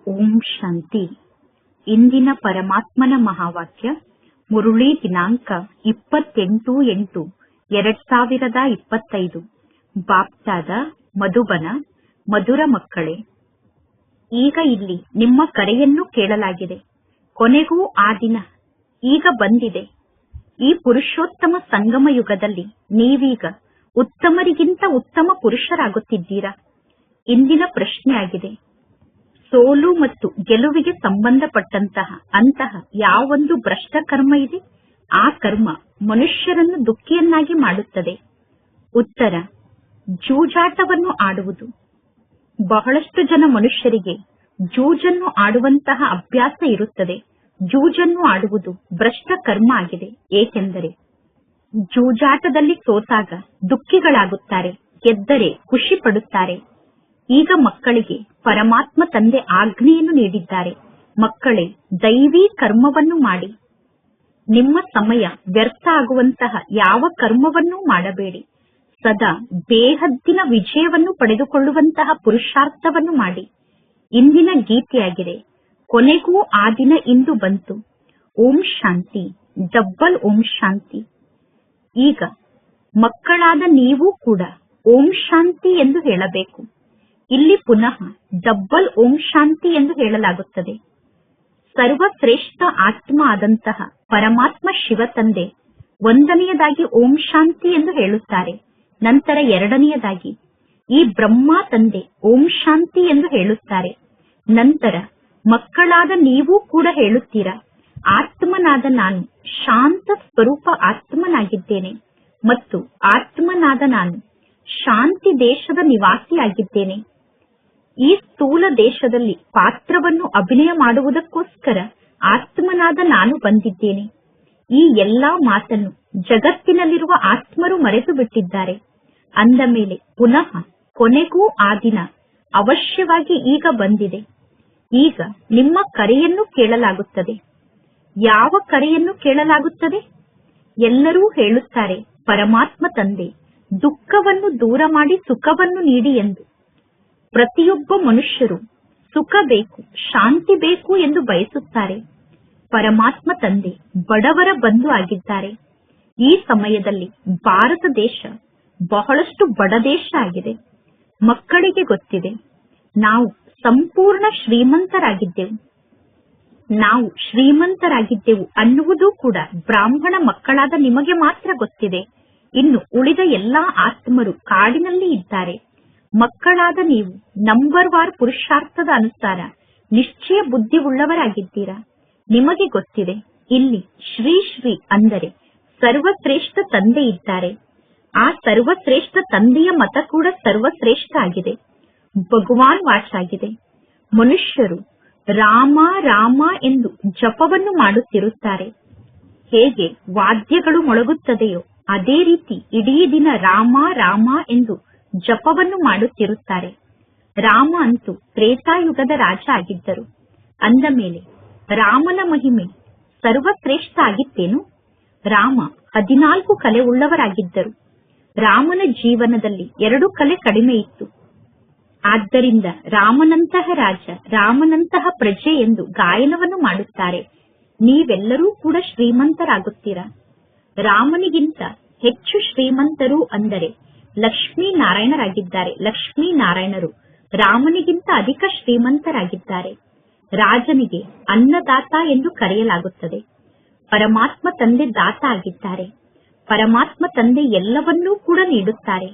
ಓಂ ಶಾಂತಿ. ಇಂದಿನ ಪರಮಾತ್ಮನ ಮಹಾವಾಕ್ಯ ಮುರುಳಿ ದಿನಾಂಕ 28/8/2025. ಬಾಪ್ತಾದ ಮಧುಬನ. ಮಧುರ ಮಕ್ಕಳೇ, ಈಗ ಇಲ್ಲಿ ನಿಮ್ಮ ಕರೆಯನ್ನು ಕೇಳಲಾಗಿದೆ. ಕೊನೆಗೂ ಆ ದಿನ ಈಗ ಬಂದಿದೆ. ಈ ಪುರುಷೋತ್ತಮ ಸಂಗಮ ಯುಗದಲ್ಲಿ ನೀವೀಗ ಉತ್ತಮರಿಗಿಂತ ಉತ್ತಮ ಪುರುಷರಾಗುತ್ತಿದ್ದೀರಾ. ಇಂದಿನ ಪ್ರಶ್ನೆಯಾಗಿದೆ, ಸೋಲು ಮತ್ತು ಗೆಲುವಿಗೆ ಸಂಬಂಧಪಟ್ಟಂತಹ ಅಂತಹ ಯಾವೊಂದು ಭ್ರಷ್ಟ ಕರ್ಮ ಇದೆ, ಆ ಕರ್ಮ ಮನುಷ್ಯರನ್ನು ದುಃಖಿಯನ್ನಾಗಿ ಮಾಡುತ್ತದೆ. ಉತ್ತರ, ಜೂಜಾಟವನ್ನು ಆಡುವುದು. ಬಹಳಷ್ಟು ಜನ ಮನುಷ್ಯರಿಗೆ ಜೂಜನ್ನು ಆಡುವಂತಹ ಅಭ್ಯಾಸ ಇರುತ್ತದೆ. ಜೂಜನ್ನು ಆಡುವುದು ಭ್ರಷ್ಟ ಕರ್ಮ ಆಗಿದೆ. ಏಕೆಂದರೆ ಜೂಜಾಟದಲ್ಲಿ ಸೋತಾಗ ದುಃಖಿಗಳಾಗುತ್ತಾರೆ, ಗೆದ್ದರೆ ಖುಷಿ ಪಡುತ್ತಾರೆ. ಈಗ ಮಕ್ಕಳಿಗೆ ಪರಮಾತ್ಮ ತಂದೆ ಆಜ್ಞೆಯನ್ನು ನೀಡಿದ್ದಾರೆ, ಮಕ್ಕಳೇ ದೈವಿ ಕರ್ಮವನ್ನು ಮಾಡಿ. ನಿಮ್ಮ ಸಮಯ ವ್ಯರ್ಥ ಆಗುವಂತಹ ಯಾವ ಕರ್ಮವನ್ನೂ ಮಾಡಬೇಡಿ. ಸದಾ ಬೇಹದ್ದಿನ ವಿಜಯವನ್ನು ಪಡೆದುಕೊಳ್ಳುವಂತಹ ಪುರುಷಾರ್ಥವನ್ನು ಮಾಡಿ. ಇಂದಿನ ಗೀತೆಯಾಗಿದೆ, ಕೊನೆಗೂ ಆ ದಿನ ಇಂದು ಬಂತು. ಓಂ ಶಾಂತಿ, ಡಬ್ಬಲ್ ಓಂ ಶಾಂತಿ. ಈಗ ಮಕ್ಕಳಾದ ನೀವು ಕೂಡ ಓಂ ಶಾಂತಿ ಎಂದು ಹೇಳಬೇಕು. ಇಲ್ಲಿ ಪುನಃ ಡಬ್ಬಲ್ ಓಂ ಶಾಂತಿ ಎಂದು ಹೇಳಲಾಗುತ್ತದೆ. ಸರ್ವಶ್ರೇಷ್ಠ ಆತ್ಮ ಆದಂತಹ ಪರಮಾತ್ಮ ಶಿವ ತಂದೆ ಒಂದನೆಯದಾಗಿ ಓಂ ಶಾಂತಿ ಎಂದು ಹೇಳುತ್ತಾರೆ. ನಂತರ ಎರಡನೆಯದಾಗಿ ಈ ಬ್ರಹ್ಮ ತಂದೆ ಓಂ ಶಾಂತಿ ಎಂದು ಹೇಳುತ್ತಾರೆ. ನಂತರ ಮಕ್ಕಳಾದ ನೀವು ಕೂಡ ಹೇಳುತ್ತೀರಾ, ಆತ್ಮನಾದ ನಾನು ಶಾಂತ ಸ್ವರೂಪ ಆತ್ಮನಾಗಿದ್ದೇನೆ ಮತ್ತು ಆತ್ಮನಾದ ನಾನು ಶಾಂತಿ ದೇಶದ ನಿವಾಸಿಯಾಗಿದ್ದೇನೆ. ಈ ಸ್ಥೂಲ ದೇಶದಲ್ಲಿ ಪಾತ್ರವನ್ನು ಅಭಿನಯ ಮಾಡುವುದಕ್ಕೋಸ್ಕರ ಆತ್ಮನಾದ ನಾನು ಬಂದಿದ್ದೇನೆ. ಈ ಎಲ್ಲಾ ಮಾತನ್ನು ಜಗತ್ತಿನಲ್ಲಿರುವ ಆತ್ಮರು ಮರೆತು ಬಿಟ್ಟಿದ್ದಾರೆ. ಅಂದ ಮೇಲೆ ಪುನಃ ಕೊನೆಗೂ ಆ ದಿನ ಅವಶ್ಯವಾಗಿ ಈಗ ಬಂದಿದೆ. ಈಗ ನಿಮ್ಮ ಕರೆಯನ್ನು ಕೇಳಲಾಗುತ್ತದೆ. ಯಾವ ಕರೆಯನ್ನು ಕೇಳಲಾಗುತ್ತದೆ? ಎಲ್ಲರೂ ಹೇಳುತ್ತಾರೆ, ಪರಮಾತ್ಮ ತಂದೆ ದುಃಖವನ್ನು ದೂರ ಮಾಡಿ ಸುಖವನ್ನು ನೀಡಿ ಎಂದು. ಪ್ರತಿಯೊಬ್ಬ ಮನುಷ್ಯರು ಸುಖ ಬೇಕು, ಶಾಂತಿ ಬೇಕು ಎಂದು ಬಯಸುತ್ತಾರೆ. ಪರಮಾತ್ಮ ತಂದೆ ಬಡವರ ಬಂಧು ಆಗಿದ್ದಾರೆ. ಈ ಸಮಯದಲ್ಲಿ ಭಾರತ ದೇಶ ಬಹಳಷ್ಟು ಬಡ ದೇಶ ಆಗಿದೆ. ಮಕ್ಕಳಿಗೆ ಗೊತ್ತಿದೆ, ನಾವು ಸಂಪೂರ್ಣ ಶ್ರೀಮಂತರಾಗಿದ್ದೆವು ಅನ್ನುವುದು ಕೂಡ ಬ್ರಾಹ್ಮಣ ಮಕ್ಕಳಾದ ನಿಮಗೆ ಮಾತ್ರ ಗೊತ್ತಿದೆ. ಇನ್ನು ಉಳಿದ ಎಲ್ಲಾ ಆತ್ಮರು ಕಾಡಿನಲ್ಲಿ ಇದ್ದಾರೆ. ಮಕ್ಕಳಾದ ನೀವು ನಂಬರ್ ವಾರ್ ಪುರುಷಾರ್ಥದ ಅನುಸಾರ ನಿಶ್ಚಯ ಬುದ್ಧಿ ಉಳ್ಳವರಾಗಿದ್ದೀರಾ. ನಿಮಗೆ ಗೊತ್ತಿದೆ, ಇಲ್ಲಿ ಶ್ರೀ ಶ್ರೀ ಅಂದರೆ ಸರ್ವಶ್ರೇಷ್ಠ ತಂದೆ ಇದ್ದಾರೆ. ಆ ಸರ್ವಶ್ರೇಷ್ಠ ತಂದೆಯ ಮತ ಕೂಡ ಸರ್ವಶ್ರೇಷ್ಠ ಆಗಿದೆ. ಭಗವಾನ್ ವಾಚಾಗಿದೆ, ಮನುಷ್ಯರು ರಾಮ ರಾಮ ಎಂದು ಜಪವನ್ನು ಮಾಡುತ್ತಿರುತ್ತಾರೆ. ಹೇಗೆ ವಾದ್ಯಗಳು ಮೊಳಗುತ್ತದೆಯೋ ಅದೇ ರೀತಿ ಇಡೀ ದಿನ ರಾಮ ರಾಮ ಎಂದು ಜಪವನ್ನು ಮಾಡುತ್ತಿರುತ್ತಾರೆ. ರಾಮ ಅಂತೂ ತ್ರೇತಾಯುಗದ ರಾಜ ಆಗಿದ್ದರು. ಅಂದ ಮೇಲೆ ರಾಮನ ಮಹಿಮೆ ಸರ್ವಶ್ರೇಷ್ಠ ಆಗಿತ್ತೇನು? ರಾಮ 14 ಕಲೆ ಉಳ್ಳವರಾಗಿದ್ದರು. ರಾಮನ ಜೀವನದಲ್ಲಿ 2 ಕಲೆ ಕಡಿಮೆ ಇತ್ತು. ಆದ್ದರಿಂದ ರಾಮನಂತಹ ರಾಜ, ರಾಮನಂತಹ ಪ್ರಜೆ ಎಂದು ಗಾಯನವನ್ನು ಮಾಡುತ್ತಾರೆ. ನೀವೆಲ್ಲರೂ ಕೂಡ ಶ್ರೀಮಂತರಾಗುತ್ತೀರಾ. ರಾಮನಿಗಿಂತ ಹೆಚ್ಚು ಶ್ರೀಮಂತರು ಅಂದರೆ ಲಕ್ಷ್ಮೀನಾರಾಯಣರಾಗಿದ್ದಾರೆ. ಲಕ್ಷ್ಮೀನಾರಾಯಣರು ರಾಮನಿಗಿಂತ ಅಧಿಕ ಶ್ರೀಮಂತರಾಗಿದ್ದಾರೆ. ರಾಜನಿಗೆ ಅನ್ನದಾತ ಎಂದು ಕರೆಯಲಾಗುತ್ತದೆ. ಪರಮಾತ್ಮ ತಂದೆ ದಾತ ಆಗಿದ್ದಾರೆ. ಪರಮಾತ್ಮ ತಂದೆ ಎಲ್ಲವನ್ನೂ ಕೂಡ ನೀಡುತ್ತಾರೆ.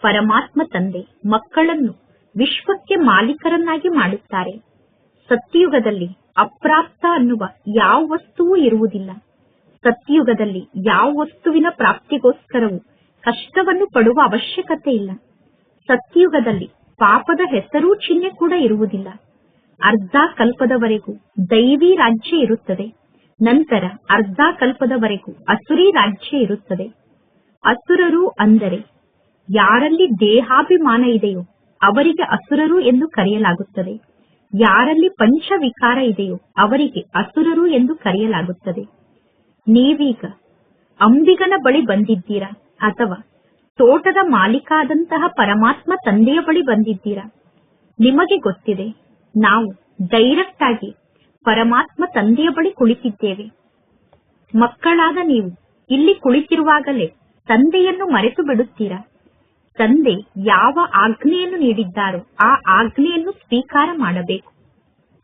ಪರಮಾತ್ಮ ತಂದೆ ಮಕ್ಕಳನ್ನು ವಿಶ್ವಕ್ಕೆ ಮಾಲೀಕರನ್ನಾಗಿ ಮಾಡುತ್ತಾರೆ. ಸತ್ಯಯುಗದಲ್ಲಿ ಅಪ್ರಾಪ್ತ ಅನ್ನುವ ಯಾವ ವಸ್ತುವೂ ಇರುವುದಿಲ್ಲ. ಸತ್ಯಯುಗದಲ್ಲಿ ಯಾವ ವಸ್ತುವಿನ ಪ್ರಾಪ್ತಿಗೋಸ್ಕರವೂ ಕಷ್ಟವನ್ನು ಪಡುವ ಅವಶ್ಯಕತೆ ಇಲ್ಲ. ಸತ್ಯಯುಗದಲ್ಲಿ ಪಾಪದ ಹೆಸರೂ ಚಿಹ್ನೆ ಕೂಡ ಇರುವುದಿಲ್ಲ. ಅರ್ಧ ಕಲ್ಪದವರೆಗೂ ದೈವಿ ರಾಜ್ಯ ಇರುತ್ತದೆ. ನಂತರ ಅರ್ಧ ಕಲ್ಪದವರೆಗೂ ಅಸುರಿ ರಾಜ್ಯ ಇರುತ್ತದೆ. ಅಸುರರು ಅಂದರೆ ಯಾರಲ್ಲಿ ದೇಹಾಭಿಮಾನ ಇದೆಯೋ ಅವರಿಗೆ ಅಸುರರು ಎಂದು ಕರೆಯಲಾಗುತ್ತದೆ. ಯಾರಲ್ಲಿ ಪಂಚವಿಕಾರ ಇದೆಯೋ ಅವರಿಗೆ ಅಸುರರು ಎಂದು ಕರೆಯಲಾಗುತ್ತದೆ. ನೀವೀಗ ಅಂಬಿಗನ ಬಳಿ ಬಂದಿದ್ದೀರಾ ಅಥವಾ ತೋಟದ ಮಾಲೀಕ ಆದಂತಹ ಪರಮಾತ್ಮ ತಂದೆಯ ಬಳಿ ಬಂದಿದ್ದೀರಾ? ನಿಮಗೆ ಗೊತ್ತಿದೆ, ನಾವು ಡೈರೆಕ್ಟ್ ಆಗಿ ಪರಮಾತ್ಮ ತಂದೆಯ ಬಳಿ ಕುಳಿತಿದ್ದೇವೆ. ಮಕ್ಕಳಾದ ನೀವು ಇಲ್ಲಿ ಕುಳಿತಿರುವಾಗಲೇ ತಂದೆಯನ್ನು ಮರೆತು ಬಿಡುತ್ತೀರಾ. ತಂದೆ ಯಾವ ಆಜ್ಞೆಯನ್ನು ನೀಡಿದ್ದಾರೋ ಆ ಆಜ್ಞೆಯನ್ನು ಸ್ವೀಕಾರ ಮಾಡಬೇಕು.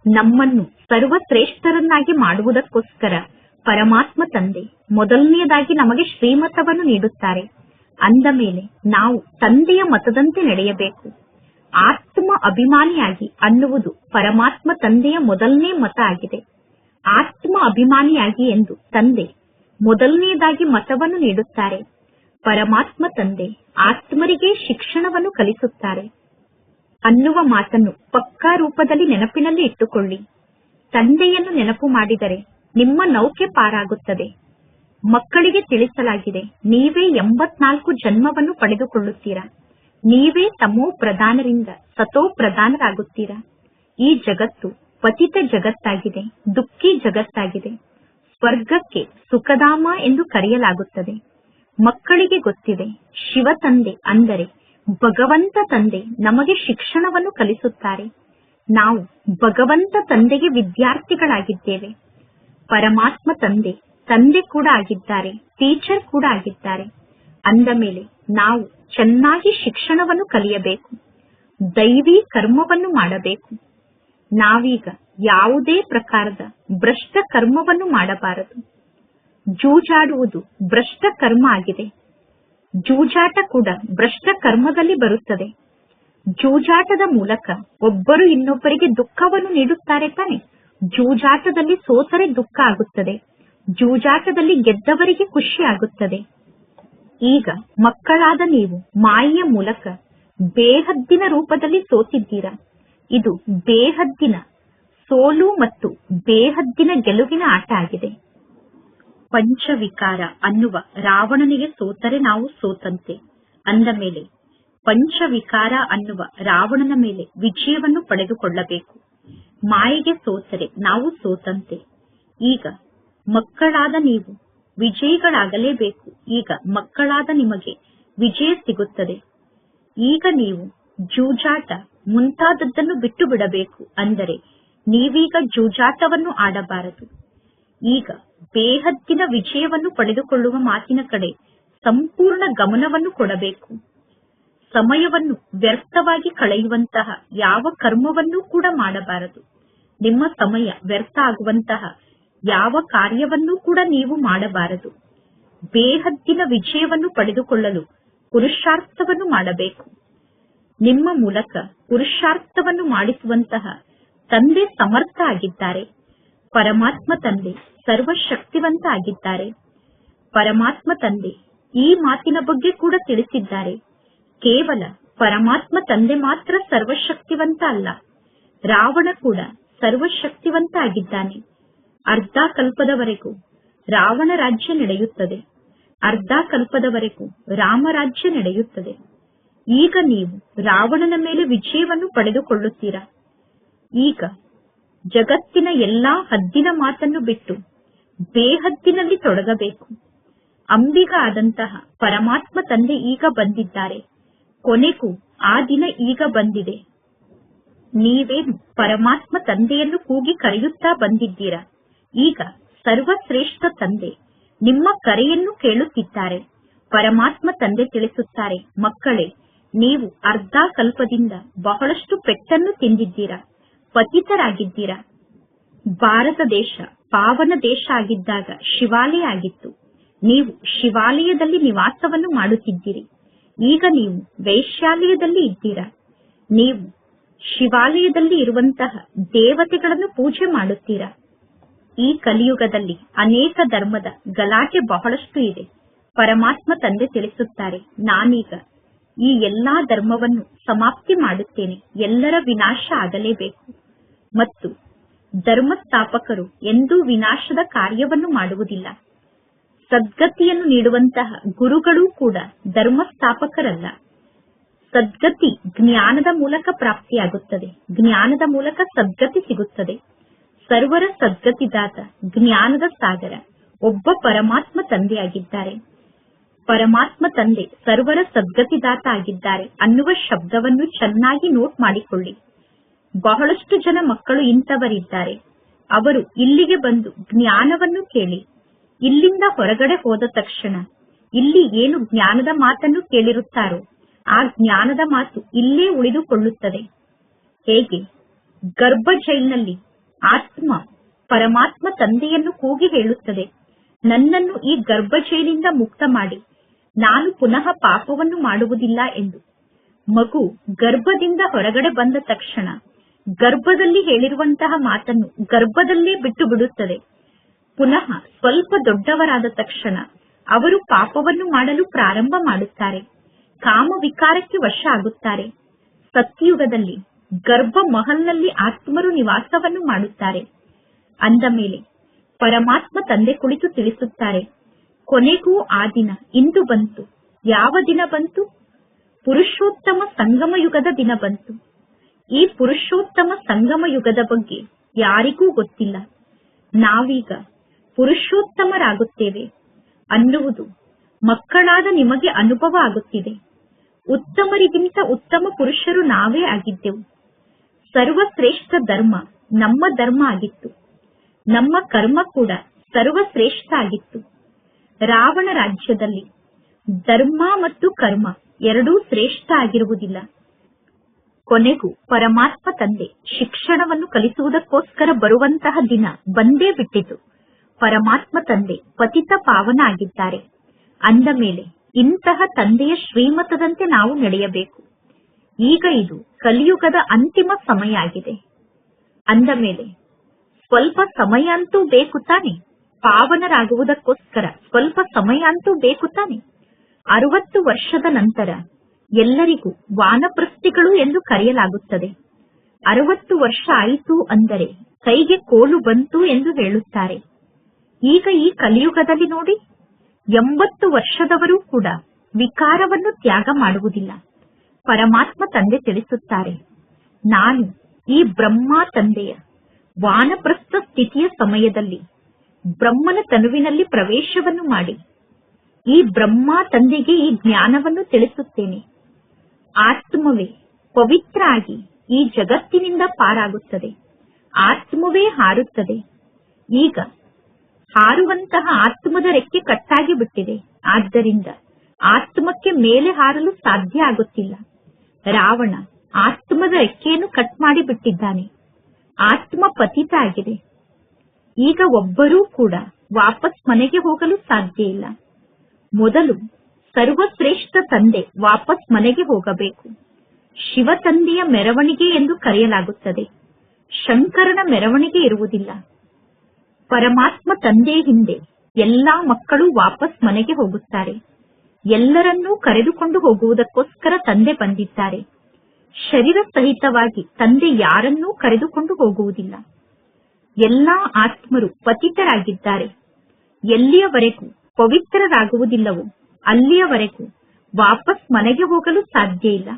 ನಮ್ಮನ್ನು ಸರ್ವಶ್ರೇಷ್ಠರನ್ನಾಗಿ ಮಾಡುವುದಕ್ಕೋಸ್ಕರ ಪರಮಾತ್ಮ ತಂದೆ ಮೊದಲನೆಯದಾಗಿ ನಮಗೆ ಶ್ರೀಮತವನ್ನು ನೀಡುತ್ತಾರೆ. ಅಂದ ಮೇಲೆ ನಾವು ತಂದೆಯ ಮತದಂತೆ ನಡೆಯಬೇಕು. ಆತ್ಮ ಅಭಿಮಾನಿಯಾಗಿ ಅನ್ನುವುದು ಪರಮಾತ್ಮ ತಂದೆಯ ಮೊದಲನೇ ಮತ ಆಗಿದೆ. ಆತ್ಮ ಅಭಿಮಾನಿಯಾಗಿ ಎಂದು ತಂದೆ ಮೊದಲನೆಯದಾಗಿ ಮತವನ್ನು ನೀಡುತ್ತಾರೆ. ಪರಮಾತ್ಮ ತಂದೆ ಆತ್ಮರಿಗೆ ಶಿಕ್ಷಣವನ್ನು ಕಲಿಸುತ್ತಾರೆ ಅನ್ನುವ ಮಾತನ್ನು ಪಕ್ಕಾ ರೂಪದಲ್ಲಿ ನೆನಪಿನಲ್ಲಿ ಇಟ್ಟುಕೊಳ್ಳಿ. ತಂದೆಯನ್ನು ನೆನಪು ಮಾಡಿದರೆ ನಿಮ್ಮ ನೌಕೆ ಪಾರಾಗುತ್ತದೆ. ಮಕ್ಕಳಿಗೆ ತಿಳಿಸಲಾಗಿದೆ, ನೀವೇ 84 ಜನ್ಮವನ್ನು ಪಡೆದುಕೊಳ್ಳುತ್ತೀರಾ. ನೀವೇ ತಮೋ ಪ್ರಧಾನರಿಂದ ಸತೋ ಪ್ರಧಾನರಾಗುತ್ತೀರಾ. ಈ ಜಗತ್ತು ಪತಿತ ಜಗತ್ತಾಗಿದೆ, ದುಃಖಿ ಜಗತ್ತಾಗಿದೆ. ಸ್ವರ್ಗಕ್ಕೆ ಸುಖಧಾಮ ಎಂದು ಕರೆಯಲಾಗುತ್ತದೆ. ಮಕ್ಕಳಿಗೆ ಗೊತ್ತಿದೆ, ಶಿವ ತಂದೆ ಅಂದರೆ ಭಗವಂತ ತಂದೆ ನಮಗೆ ಶಿಕ್ಷಣವನ್ನು ಕಲಿಸುತ್ತಾರೆ. ನಾವು ಭಗವಂತ ತಂದೆಗೆ ವಿದ್ಯಾರ್ಥಿಗಳಾಗಿದ್ದೇವೆ. ಪರಮಾತ್ಮ ತಂದೆ ತಂದೆ ಕೂಡ ಆಗಿದ್ದಾರೆ, ಟೀಚರ್ ಕೂಡ ಆಗಿದ್ದಾರೆ. ಅಂದ ಮೇಲೆ ನಾವು ಚೆನ್ನಾಗಿ ಶಿಕ್ಷಣವನ್ನು ಕಲಿಯಬೇಕು, ದೈವಿ ಕರ್ಮವನ್ನು ಮಾಡಬೇಕು. ನಾವೀಗ ಯಾವುದೇ ಪ್ರಕಾರದ ಭ್ರಷ್ಟ ಕರ್ಮವನ್ನು ಮಾಡಬಾರದು. ಜೂಜಾಡುವುದು ಭ್ರಷ್ಟ ಕರ್ಮ ಆಗಿದೆ. ಜೂಜಾಟ ಕೂಡ ಭ್ರಷ್ಟ ಕರ್ಮದಲ್ಲಿ ಬರುತ್ತದೆ. ಜೂಜಾಟದ ಮೂಲಕ ಒಬ್ಬರು ಇನ್ನೊಬ್ಬರಿಗೆ ದುಃಖವನ್ನು ನೀಡುತ್ತಾರೆ ತಾನೆ. ಜೂಜಾಟದಲ್ಲಿ ಸೋತರೆ ದುಃಖ ಆಗುತ್ತದೆ, ಜೂಜಾಟದಲ್ಲಿ ಗೆದ್ದವರಿಗೆ ಖುಷಿ ಆಗುತ್ತದೆ. ಈಗ ಮಕ್ಕಳಾದ ನೀವು ಮಾಯೆಯ ಮೂಲಕ ಬೇಹದ್ದಿನ ರೂಪದಲ್ಲಿ ಸೋತಿದ್ದೀರಾ. ಇದು ಬೇಹದ್ದಿನ ಸೋಲು ಮತ್ತು ಬೇಹದ್ದಿನ ಗೆಲುವಿನ ಆಟ ಆಗಿದೆ. ಪಂಚವಿಕಾರ ಅನ್ನುವ ರಾವಣನಿಗೆ ಸೋತರೆ ನಾವು ಸೋತಂತೆ. ಅಂದ ಮೇಲೆ ಪಂಚವಿಕಾರ ಅನ್ನುವ ರಾವಣನ ಮೇಲೆ ವಿಜಯವನ್ನು ಪಡೆದುಕೊಳ್ಳಬೇಕು. ಮಾಯೆಗೆ ಸೋತರೆ ನಾವು ಸೋತಂತೆ. ಈಗ ಮಕ್ಕಳಾದ ನೀವು ವಿಜಯಿಗಳಾಗಲೇಬೇಕು. ಈಗ ಮಕ್ಕಳಾದ ನಿಮಗೆ ವಿಜಯ ಸಿಗುತ್ತದೆ. ಈಗ ನೀವು ಜೂಜಾಟ ಮುಂತಾದದ್ದನ್ನು ಬಿಟ್ಟು ಬಿಡಬೇಕು. ಅಂದರೆ ನೀವೀಗ ಜೂಜಾಟವನ್ನು ಆಡಬಾರದು. ಈಗ ಬೇಹದ್ದಿನ ವಿಜಯವನ್ನು ಪಡೆದುಕೊಳ್ಳುವ ಮಾತಿನ ಕಡೆ ಸಂಪೂರ್ಣ ಗಮನವನ್ನು ಕೊಡಬೇಕು. ಸಮಯವನ್ನು ವ್ಯರ್ಥವಾಗಿ ಕಳೆಯುವಂತಹ ಯಾವ ಕರ್ಮವನ್ನೂ ಕೂಡ ಮಾಡಬಾರದು. ನಿಮ್ಮ ಸಮಯ ವ್ಯರ್ಥ ಆಗುವಂತಹ ಯಾವ ಕಾರ್ಯವನ್ನೂ ಕೂಡ ನೀವು ಮಾಡಬಾರದು. ಬೇಹದ್ದಿನ ವಿಜಯವನ್ನು ಪಡೆದುಕೊಳ್ಳಲು ಪುರುಷಾರ್ಥವನ್ನು ಮಾಡಬೇಕು. ನಿಮ್ಮ ಮೂಲಕ ಪುರುಷಾರ್ಥವನ್ನು ಮಾಡಿಸುವಂತಹ ತಂದೆ ಸಮರ್ಥ ಆಗಿದ್ದಾರೆ. ಪರಮಾತ್ಮ ತಂದೆ ಸರ್ವಶಕ್ತಿವಂತ ಆಗಿದ್ದಾರೆ. ಪರಮಾತ್ಮ ತಂದೆ ಈ ಮಾತಿನ ಬಗ್ಗೆ ಕೂಡ ತಿಳಿಸಿದ್ದಾರೆ. ಕೇವಲ ಪರಮಾತ್ಮ ತಂದೆ ಮಾತ್ರ ಸರ್ವಶಕ್ತಿವಂತ ಅಲ್ಲ, ರಾವಣ ಕೂಡ ಸರ್ವಶಕ್ತಿವಂತ ಆಗಿದ್ದಾನೆ. ಅರ್ಧ ಕಲ್ಪದವರೆಗೂ ರಾವಣ ರಾಜ್ಯ ನಡೆಯುತ್ತದೆ, ಅರ್ಧ ಕಲ್ಪದವರೆಗೂ ರಾಮರಾಜ್ಯ ನಡೆಯುತ್ತದೆ. ಈಗ ನೀವು ರಾವಣನ ಮೇಲೆ ವಿಜಯವನ್ನು ಪಡೆದುಕೊಳ್ಳುತ್ತೀರಾ. ಈಗ ಜಗತ್ತಿನ ಎಲ್ಲಾ ಹದ್ದಿನ ಮಾತನ್ನು ಬಿಟ್ಟು ಬೇಹದ್ದಿನಲ್ಲಿ ತೊಡಗಬೇಕು. ಅಂಬಿಗ ಆದಂತಹ ಪರಮಾತ್ಮ ತಂದೆ ಈಗ ಬಂದಿದ್ದಾರೆ. ಕೊನೆಗೂ ಆ ದಿನ ಈಗ ಬಂದಿದೆ. ನೀವೇನು ಪರಮಾತ್ಮ ತಂದೆಯನ್ನು ಕೂಗಿ ಕರೆಯುತ್ತಾ ಬಂದಿದ್ದೀರಾ. ಈಗ ಸರ್ವಶ್ರೇಷ್ಠ ತಂದೆ ನಿಮ್ಮ ಕರೆಯನ್ನು ಕೇಳುತ್ತಿದ್ದಾರೆ. ಪರಮಾತ್ಮ ತಂದೆ ತಿಳಿಸುತ್ತಾರೆ, ಮಕ್ಕಳೇ, ನೀವು ಅರ್ಧ ಕಲ್ಪದಿಂದ ಬಹಳಷ್ಟು ಪೆಟ್ಟನ್ನು ತಿಂದಿದ್ದೀರಾ, ಪತಿತರಾಗಿದ್ದೀರಾ. ಭಾರತ ದೇಶ ಪಾವನ ದೇಶ ಆಗಿದ್ದಾಗ ಶಿವಾಲಯ ಆಗಿತ್ತು. ನೀವು ಶಿವಾಲಯದಲ್ಲಿ ನಿವಾಸವನ್ನು ಮಾಡುತ್ತಿದ್ದೀರಿ. ಈಗ ನೀವು ವೈಶ್ಯಾಲಯದಲ್ಲಿ ಇದ್ದೀರಾ. ನೀವು ಶಿವಾಲಯದಲ್ಲಿ ಇರುವಂತಹ ದೇವತೆಗಳನ್ನು ಪೂಜೆ ಮಾಡುತ್ತೀರಾ. ಈ ಕಲಿಯುಗದಲ್ಲಿ ಅನೇಕ ಧರ್ಮದ ಗಲಾಟೆ ಬಹಳಷ್ಟು ಇದೆ. ಪರಮಾತ್ಮ ತಂದೆ ತಿಳಿಸುತ್ತಾರೆ, ನಾನೀಗ ಈ ಎಲ್ಲಾ ಧರ್ಮವನ್ನು ಸಮಾಪ್ತಿ ಮಾಡುತ್ತೇನೆ. ಎಲ್ಲರ ವಿನಾಶ ಆಗಲೇಬೇಕು. ಮತ್ತು ಧರ್ಮಸ್ಥಾಪಕರು ಎಂದೂ ವಿನಾಶದ ಕಾರ್ಯವನ್ನು ಮಾಡುವುದಿಲ್ಲ. ಸದ್ಗತಿಯನ್ನು ನೀಡುವಂತಹ ಗುರುಗಳೂ ಕೂಡ ಧರ್ಮಸ್ಥಾಪಕರಲ್ಲ. ಸದ್ಗತಿ ಜ್ಞಾನದ ಮೂಲಕ ಪ್ರಾಪ್ತಿಯಾಗುತ್ತದೆ. ಜ್ಞಾನದ ಮೂಲಕ ಸದ್ಗತಿ ಸಿಗುತ್ತದೆ. ಸರ್ವರ ಸದ್ಗತಿದಾತ ಜ್ಞಾನದ ಸಾಗರ ಒಬ್ಬ ಪರಮಾತ್ಮ ತಂದೆಯಾಗಿದ್ದಾರೆ. ಪರಮಾತ್ಮ ತಂದೆ ಸರ್ವರ ಸದ್ಗತಿದಾತ ಆಗಿದ್ದಾರೆ ಅನ್ನುವ ಶಬ್ದವನ್ನು ಚೆನ್ನಾಗಿ ನೋಟ್ ಮಾಡಿಕೊಳ್ಳಿ. ಬಹಳಷ್ಟು ಜನ ಮಕ್ಕಳು ಇಂಥವರಿದ್ದಾರೆ. ಅವರು ಇಲ್ಲಿಗೆ ಬಂದು ಜ್ಞಾನವನ್ನು ಕೇಳಿ ಇಲ್ಲಿಂದ ಹೊರಗಡೆ ಹೋದ ತಕ್ಷಣ ಇಲ್ಲಿ ಏನು ಜ್ಞಾನದ ಮಾತನ್ನು ಕೇಳಿರುತ್ತಾರೋ ಆ ಜ್ಞಾನದ ಮಾತು ಇಲ್ಲೇ ಉಳಿದುಕೊಳ್ಳುತ್ತದೆ. ಹೇಗೆ ಗರ್ಭ ಜೈಲಿನಲ್ಲಿ ಆತ್ಮ ಪರಮಾತ್ಮ ತಂದೆಯನ್ನು ಕೂಗಿ ಹೇಳುತ್ತದೆ, ನನ್ನನ್ನು ಈ ಗರ್ಭ ಜೈಲಿಂದ ಮುಕ್ತ ಮಾಡಿ, ನಾನು ಪುನಃ ಪಾಪವನ್ನು ಮಾಡುವುದಿಲ್ಲ ಎಂದು. ಮಗು ಗರ್ಭದಿಂದ ಹೊರಗಡೆ ಬಂದ ತಕ್ಷಣ ಗರ್ಭದಲ್ಲಿ ಹೇಳಿರುವಂತಹ ಮಾತನ್ನು ಗರ್ಭದಲ್ಲೇ ಬಿಟ್ಟು ಬಿಡುತ್ತದೆ. ಪುನಃ ಸ್ವಲ್ಪ ದೊಡ್ಡವರಾದ ತಕ್ಷಣ ಅವರು ಪಾಪವನ್ನು ಮಾಡಲು ಪ್ರಾರಂಭ ಮಾಡುತ್ತಾರೆ, ಕಾಮ ವಿಕಾರಕ್ಕೆ ವಶ ಆಗುತ್ತಾರೆ. ಸತ್ಯಯುಗದಲ್ಲಿ ಗರ್ಭ ಮಹಲ್ನಲ್ಲಿ ಆತ್ಮರು ನಿವಾಸವನ್ನು ಮಾಡುತ್ತಾರೆ. ಅಂದ ಮೇಲೆ ಪರಮಾತ್ಮ ತಂದೆ ಕುಳಿತು ತಿಳಿಸುತ್ತಾರೆ, ಕೊನೆಗೂ ಆ ದಿನ ಇಂದು ಬಂತು. ಯಾವ ದಿನ ಬಂತು? ಪುರುಷೋತ್ತಮ ಸಂಗಮ ಯುಗದ ದಿನ ಬಂತು. ಈ ಪುರುಷೋತ್ತಮ ಸಂಗಮ ಯುಗದ ಬಗ್ಗೆ ಯಾರಿಗೂ ಗೊತ್ತಿಲ್ಲ. ನಾವೀಗ ಪುರುಷೋತ್ತಮರಾಗುತ್ತೇವೆ ಅನ್ನುವುದು ಮಕ್ಕಳಾದ ನಿಮಗೆ ಅನುಭವ ಆಗುತ್ತಿದೆ. ಉತ್ತಮರಿಗಿಂತ ಉತ್ತಮ ಪುರುಷರು ನಾವೇ ಆಗಿದ್ದೆವು. ಸರ್ವಶ್ರೇಷ್ಠ ಧರ್ಮ ನಮ್ಮ ಧರ್ಮ ಆಗಿತ್ತು. ನಮ್ಮ ಕರ್ಮ ಕೂಡ ಸರ್ವಶ್ರೇಷ್ಠ ಆಗಿತ್ತು. ರಾವಣ ರಾಜ್ಯದಲ್ಲಿ ಧರ್ಮ ಮತ್ತು ಕರ್ಮ ಎರಡೂ ಶ್ರೇಷ್ಠ ಆಗಿರುವುದಿಲ್ಲ. ಕೊನೆಗೂ ಪರಮಾತ್ಮ ತಂದೆ ಶಿಕ್ಷಣವನ್ನು ಕಲಿಸುವುದಕ್ಕೋಸ್ಕರ ಬರುವಂತಹ ದಿನ ಬಂದೇ ಬಿಟ್ಟಿತು. ಪರಮಾತ್ಮ ತಂದೆ ಪತಿತ ಪಾವನ ಆಗಿದ್ದಾರೆ. ಅಂದ ಮೇಲೆ ಇಂತಹ ತಂದೆಯ ಶ್ರೀಮತದಂತೆ ನಾವು ನಡೆಯಬೇಕು. ಈಗ ಇದು ಕಲಿಯುಗದ ಅಂತಿಮ ಸಮಯ ಆಗಿದೆ. ಅಂದ ಮೇಲೆ ಸ್ವಲ್ಪ ಸಮಯ ಅಂತೂ ಬೇಕು ತಾನೆ? ಪಾವನರಾಗುವುದಕ್ಕೋಸ್ಕರ ಸ್ವಲ್ಪ ಸಮಯ ಅಂತೂ ಬೇಕು ತಾನೆ? 60 ವರ್ಷದ ನಂತರ ಎಲ್ಲರಿಗೂ ವಾನಪ್ರಸ್ಥಿಗಳು ಎಂದು ಕರೆಯಲಾಗುತ್ತದೆ. 60 ವರ್ಷ ಆಯಿತು ಅಂದರೆ ಕೈಗೆ ಕೋಲು ಬಂತು ಎಂದು ಹೇಳುತ್ತಾರೆ. ಈಗ ಈ ಕಲಿಯುಗದಲ್ಲಿ ನೋಡಿ, 80 ವರ್ಷದವರೂ ಕೂಡ ವಿಕಾರವನ್ನು ತ್ಯಾಗ ಮಾಡುವುದಿಲ್ಲ. ಪರಮಾತ್ಮ ತಂದೆ ತಿಳಿಸುತ್ತಾರೆ, ನಾನು ಈ ಬ್ರಹ್ಮ ತಂದೆಯ ವಾನಪ್ರಸ್ಥ ಸ್ಥಿತಿಯ ಸಮಯದಲ್ಲಿ ಬ್ರಹ್ಮನ ತನುವಿನಲ್ಲಿ ಪ್ರವೇಶವನ್ನು ಮಾಡಿ ಈ ಬ್ರಹ್ಮ ತಂದೆಗೆ ಈ ಜ್ಞಾನವನ್ನು ತಿಳಿಸುತ್ತೇನೆ. ಆತ್ಮವೇ ಪವಿತ್ರ ಆಗಿ ಈ ಜಗತ್ತಿನಿಂದ ಪಾರಾಗುತ್ತದೆ. ಆತ್ಮವೇ ಹಾರುತ್ತದೆ. ಈಗ ಹಾರುವಂತಹ ಆತ್ಮದ ರೆಕ್ಕೆ ಕಟ್ಟಾಗಿ ಬಿಟ್ಟಿದೆ. ಆದ್ದರಿಂದ ಆತ್ಮಕ್ಕೆ ಮೇಲೆ ಹಾರಲು ಸಾಧ್ಯ ಆಗುತ್ತಿಲ್ಲ. ರಾವಣ ಆತ್ಮದ ರೆಕ್ಕೆಯನ್ನು ಕಟ್ ಮಾಡಿ ಬಿಟ್ಟಿದ್ದಾನೆ. ಆತ್ಮ ಪತಿತ ಆಗಿದೆ. ಈಗ ಒಬ್ಬರೂ ಕೂಡ ವಾಪಸ್ ಮನೆಗೆ ಹೋಗಲು ಸಾಧ್ಯ ಇಲ್ಲ. ಮೊದಲು ಸರ್ವಶ್ರೇಷ್ಠ ತಂದೆ ವಾಪಸ್ ಮನೆಗೆ ಹೋಗಬೇಕು. ಶಿವ ತಂದೆಯ ಮೆರವಣಿಗೆ ಎಂದು ಕರೆಯಲಾಗುತ್ತದೆ. ಶಂಕರನ ಮೆರವಣಿಗೆ ಇರುವುದಿಲ್ಲ. ಪರಮಾತ್ಮ ತಂದೆ ಹಿಂದೆ ಎಲ್ಲಾ ಮಕ್ಕಳು ವಾಪಸ್ ಮನೆಗೆ ಹೋಗುತ್ತಾರೆ. ಎಲ್ಲರನ್ನೂ ಕರೆದುಕೊಂಡು ಹೋಗುವುದಕ್ಕೋಸ್ಕರ ತಂದೆ ಬಂದಿದ್ದಾರೆ. ಶರೀರ ಸಹಿತವಾಗಿ ತಂದೆ ಯಾರನ್ನೂ ಕರೆದುಕೊಂಡು ಹೋಗುವುದಿಲ್ಲ. ಎಲ್ಲಾ ಆತ್ಮರು ಪತಿತರಾಗಿದ್ದಾರೆ. ಎಲ್ಲಿಯವರೆಗೂ ಪವಿತ್ರರಾಗುವುದಿಲ್ಲವೋ ಅಲ್ಲಿಯವರೆಗೂ ವಾಪಸ್ ಮನೆಗೆ ಹೋಗಲು ಸಾಧ್ಯ ಇಲ್ಲ.